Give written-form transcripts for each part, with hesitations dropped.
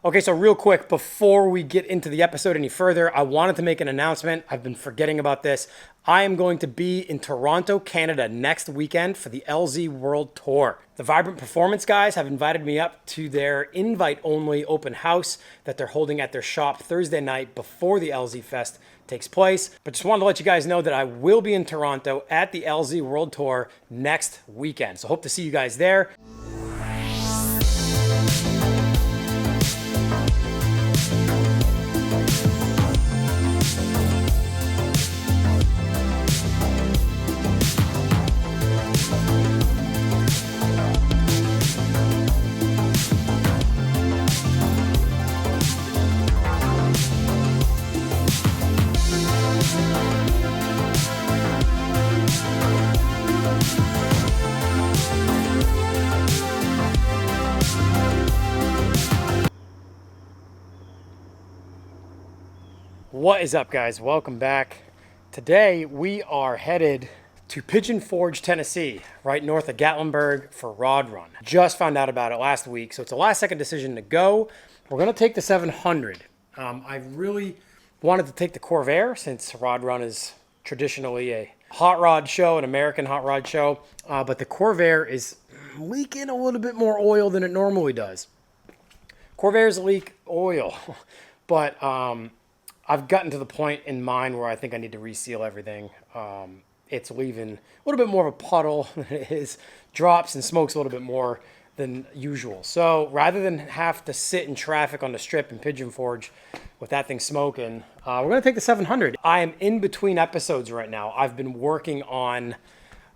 Okay, so real quick, before we get into the episode any further, I wanted to make an announcement. I've been forgetting about this. I am going to be in Toronto, Canada next weekend for the LZ World Tour. The Vibrant Performance guys have invited me up to their invite-only open house that they're holding at their shop Thursday night before the LZ Fest takes place. But just wanted to let you guys know that I will be in Toronto at the LZ World Tour next weekend. So hope to see you guys there. What is up, guys? Welcome back. Today we are headed to Pigeon Forge, Tennessee, right north of Gatlinburg for Rod Run. Just found out about it last week, so it's a last second decision to go. We're gonna take the 700. I really wanted to take the Corvair since Rod Run is traditionally a hot rod show, an American hot rod show, but the Corvair is leaking a little bit more oil than it normally does. Corvairs leak oil, but I've gotten to the point in mine where I think I need to reseal everything. It's leaving a little bit more of a puddle than it is, drops and smokes a little bit more than usual. So rather than have to sit in traffic on the strip in Pigeon Forge with that thing smoking, we're gonna take the 700. I am in between episodes right now. I've been working on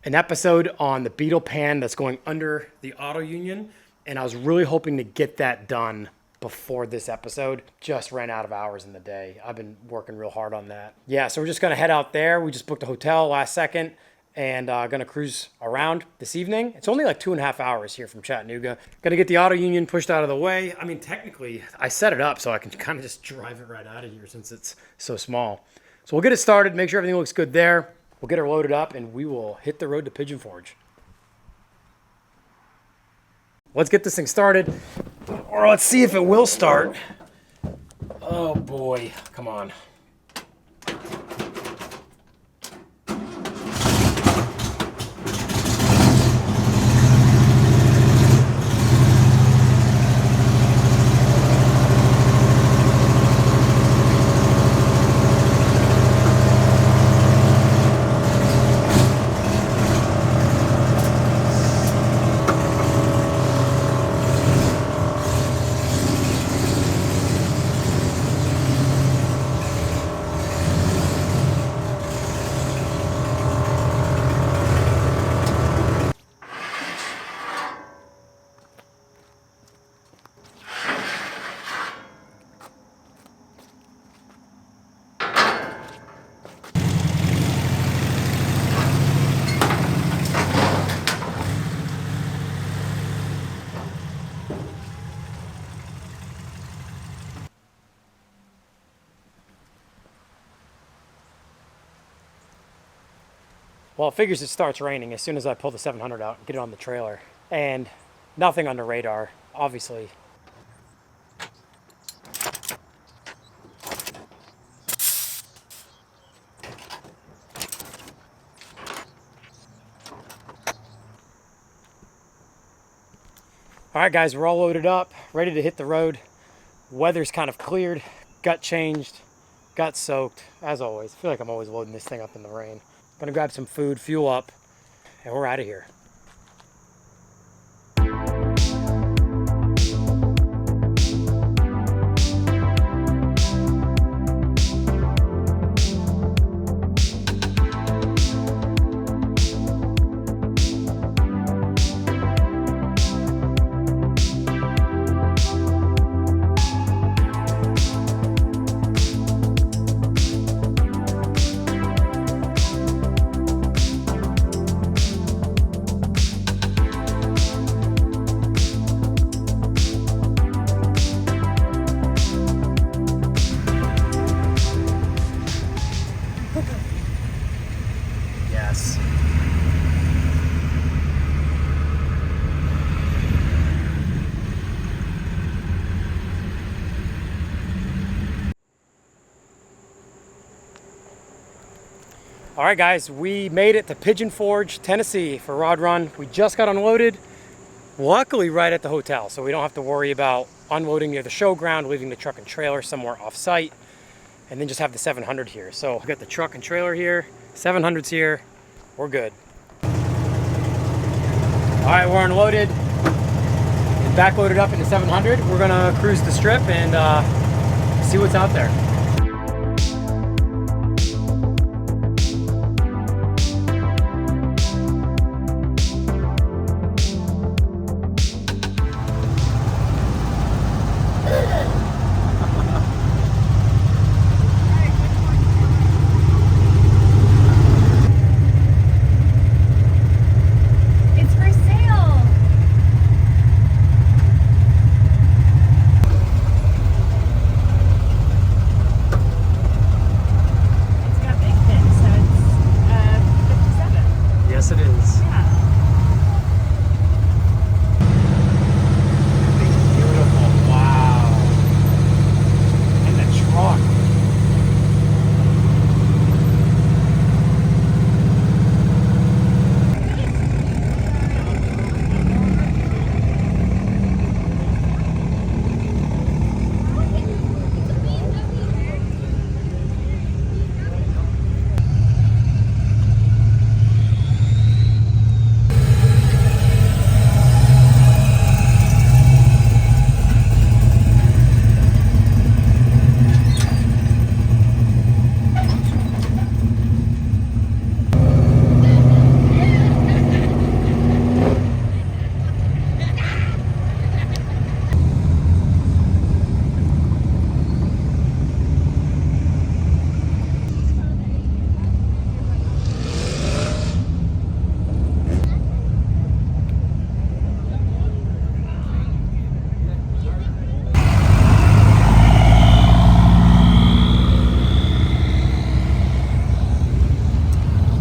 an episode on the beetle pan that's going under the auto union, and I was really hoping to get that done before this episode. Just ran out of hours in the day. I've been working real hard on that. Yeah, so we're just gonna head out there. We just booked a hotel last second and gonna cruise around this evening. It's only like 2.5 hours here from Chattanooga. Gonna get the auto union pushed out of the way. I mean, technically, I set it up so I can kind of just drive it right out of here since it's so small. So we'll get it started, make sure everything looks good there. We'll get her loaded up and we will hit the road to Pigeon Forge. Let's get this thing started, or let's see if it will start. Oh boy, come on. Well, it figures it starts raining as soon as I pull the 700 out and get it on the trailer. And nothing on the radar, obviously. All right, guys, we're all loaded up, ready to hit the road. Weather's kind of cleared, got changed, got soaked, as always. I feel like I'm always loading this thing up in the rain. Gonna grab some food, fuel up, and we're out of here. All right, guys, we made it to Pigeon Forge, Tennessee for Rod Run. We just got unloaded, luckily right at the hotel, so we don't have to worry about unloading near the showground, leaving the truck and trailer somewhere off-site, and then just have the 700 here. So we got the truck and trailer here, 700's here, we're good. All right, we're unloaded and backloaded up into 700. We're gonna cruise the strip and see what's out there. Yes, it is. Yeah. Beautiful. Wow. And the truck.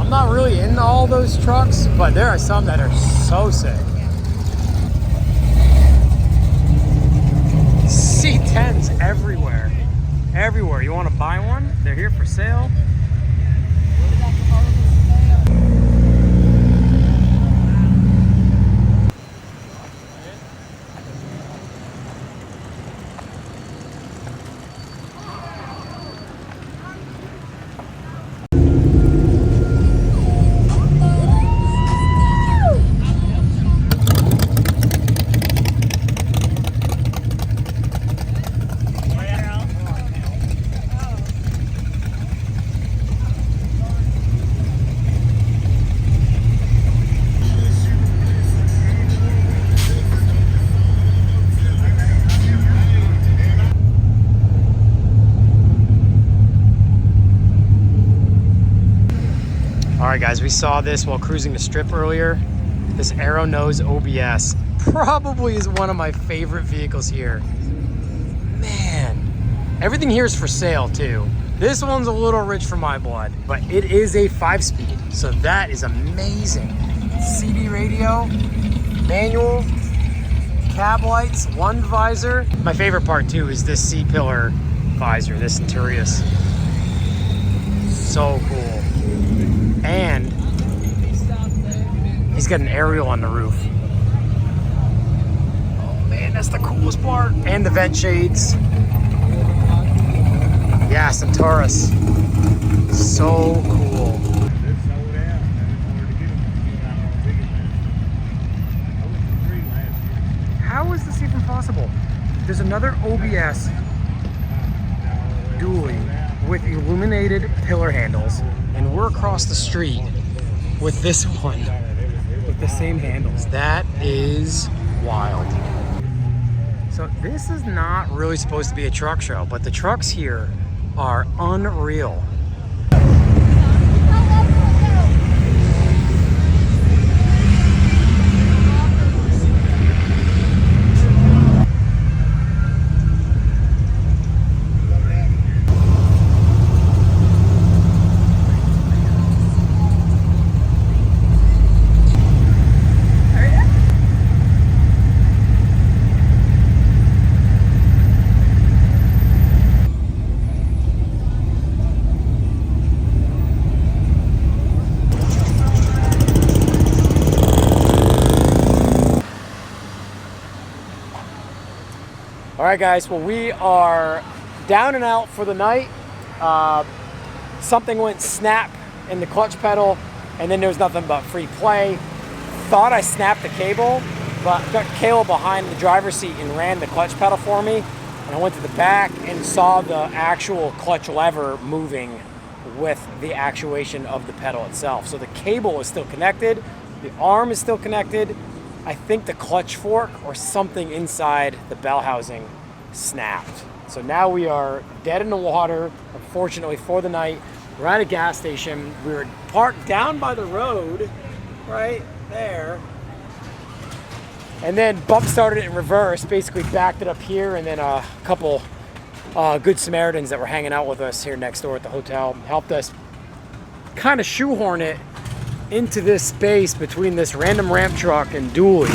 I'm not really in all those trucks, but there are some that are so sick. C10s everywhere. Everywhere. You want to buy one? They're here for sale. All right, guys, we saw this while cruising the strip earlier. This Arrow Nose OBS probably is one of my favorite vehicles here. Man, everything here is for sale too. This one's a little rich for my blood, but it is a 5-speed, so that is amazing. CD radio, manual, cab lights, one visor. My favorite part too is this C-pillar visor, this Centurious. So cool. And he's got an aerial on the roof. Oh man, that's the coolest part. And the vent shades. Yeah, Centaurus. So cool. How is this even possible? There's another OBS dually with illuminated pillar handles, and we're across the street with this one with the same handles. That is wild. So this is not really supposed to be a truck show, but the trucks here are unreal. right, guys, well, we are down and out for the night. Something went snap in the clutch pedal, and then there was nothing but free play. Thought I snapped the cable, but got Caleb behind the driver's seat and ran the clutch pedal for me. And I went to the back and saw the actual clutch lever moving with the actuation of the pedal itself. So the cable is still connected, the arm is still connected. I think the clutch fork or something inside the bell housing snapped. So now we are dead in the water, unfortunately, for the night. We're at a gas station. We were parked down by the road, right there. And then bump started it in reverse, basically backed it up here, and then a couple good Samaritans that were hanging out with us here next door at the hotel helped us kind of shoehorn it into this space between this random ramp truck and dually.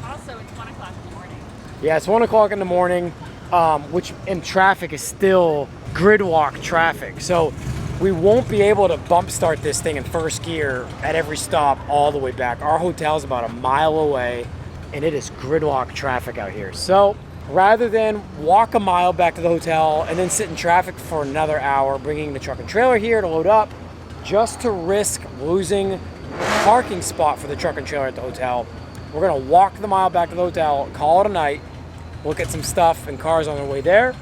Also, it's 1 o'clock in the morning. Yeah, it's 1 o'clock in the morning, which in traffic is still gridlock traffic. So we won't be able to bump start this thing in first gear at every stop all the way back. Our hotel is about a mile away, and it is gridlock traffic out here. So rather than walk a mile back to the hotel and then sit in traffic for another hour, bringing the truck and trailer here to load up, just to risk losing a parking spot for the truck and trailer at the hotel, we're gonna walk the mile back to the hotel, call it a night, look at some stuff and cars on our way there,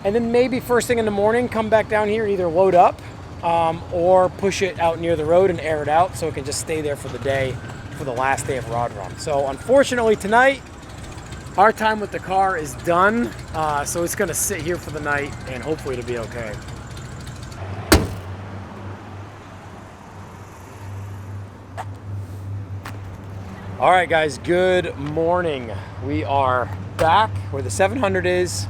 and then maybe first thing in the morning, come back down here, either load up or push it out near the road and air it out so it can just stay there for the day, for the last day of Rod Run. So unfortunately tonight, our time with the car is done. So it's gonna sit here for the night and hopefully it'll be okay. All right, guys, good morning. We are back where the 700 is,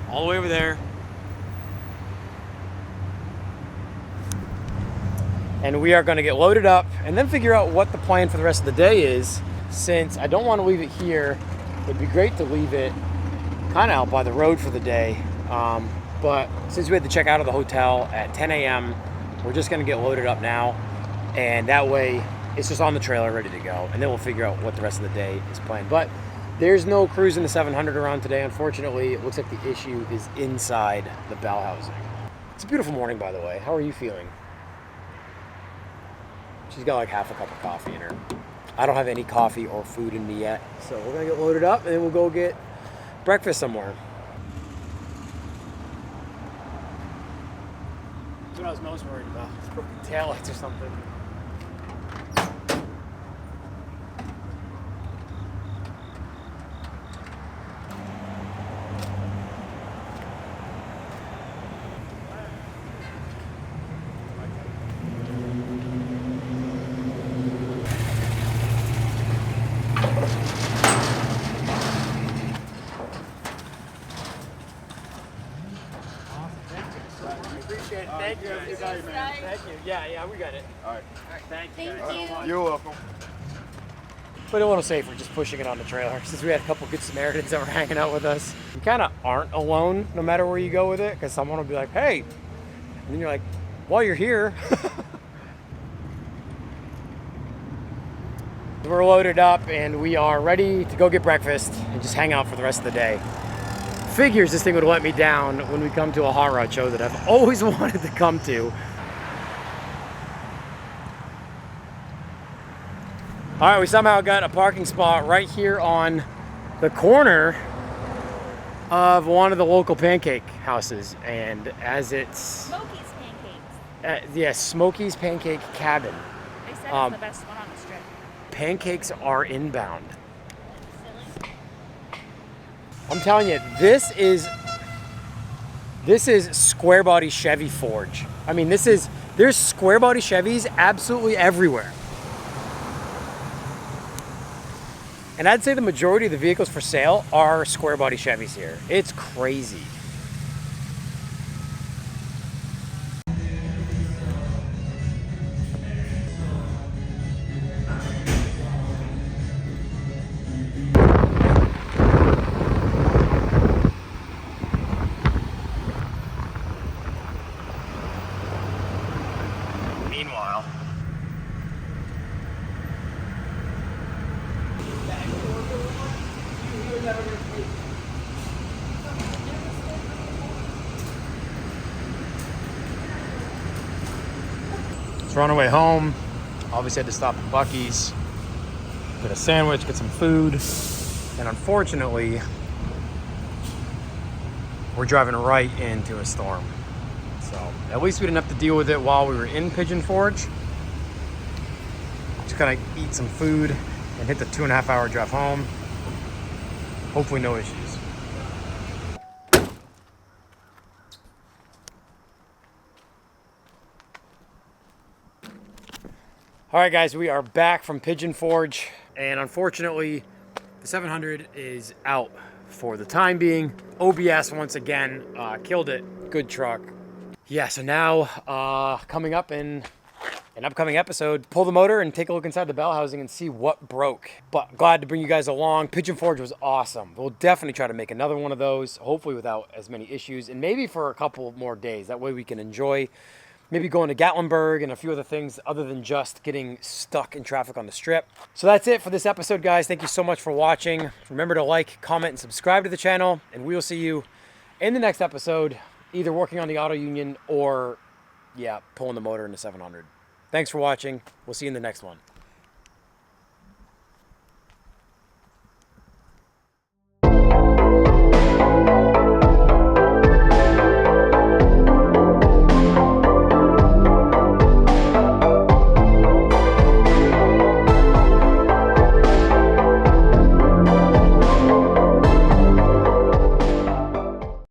all the way over there. And we are gonna get loaded up and then figure out what the plan for the rest of the day is. Since I don't wanna leave it here, it'd be great to leave it kind of out by the road for the day. But since we had to check out of the hotel at 10 a.m., we're just gonna get loaded up now. And that way, it's just on the trailer ready to go, and then we'll figure out what the rest of the day is planned. But there's no cruising the 700 around today. Unfortunately, it looks like the issue is inside the bell housing. It's a beautiful morning, by the way. How are you feeling? She's got like half a cup of coffee in her. I don't have any coffee or food in me yet, so we're gonna get loaded up and then we'll go get breakfast somewhere. That's what I was most worried about. It's broken taillights or something. Appreciate it. Thank you. You got it, man. Thank you. Yeah, we got it. All right. Thank you. You're welcome. But a little safer just pushing it on the trailer since we had a couple good Samaritans that were hanging out with us. You kind of aren't alone no matter where you go with it, because someone will be like, hey, and then you're like, well, you're here. We're loaded up and we are ready to go get breakfast and just hang out for the rest of the day. Figures this thing would let me down when we come to a hot rod show that I've always wanted to come to. All right, we somehow got a parking spot right here on the corner of one of the local pancake houses, and as it's Smokey's Pancakes. yeah, Smokey's Pancake Cabin. They said it's the best one on the strip. Pancakes are inbound. I'm telling you, this is square body Chevy Forge. I mean, there's square body Chevys absolutely everywhere. And I'd say the majority of the vehicles for sale are square body Chevys here. It's crazy. Meanwhile, So we're on our way home. Obviously had to stop at Buc-ee's, get a sandwich, get some food, and unfortunately, we're driving right into a storm. So at least we didn't have to deal with it while we were in Pigeon Forge. Just kind of eat some food and hit the 2.5 hour drive home. Hopefully no issues. All right, guys, we are back from Pigeon Forge, and unfortunately, the 700 is out for the time being. OBS once again killed it. Good truck. Yeah, so now coming up in an upcoming episode, pull the motor and take a look inside the bell housing and see what broke. But glad to bring you guys along. Pigeon Forge was awesome. We'll definitely try to make another one of those, hopefully without as many issues, and maybe for a couple more days. That way we can enjoy maybe going to Gatlinburg and a few other things other than just getting stuck in traffic on the strip. So that's it for this episode, guys. Thank you so much for watching. Remember to like, comment, and subscribe to the channel, and we will see you in the next episode, either working on the auto union or, yeah, pulling the motor in the 700. Thanks for watching. We'll see you in the next one.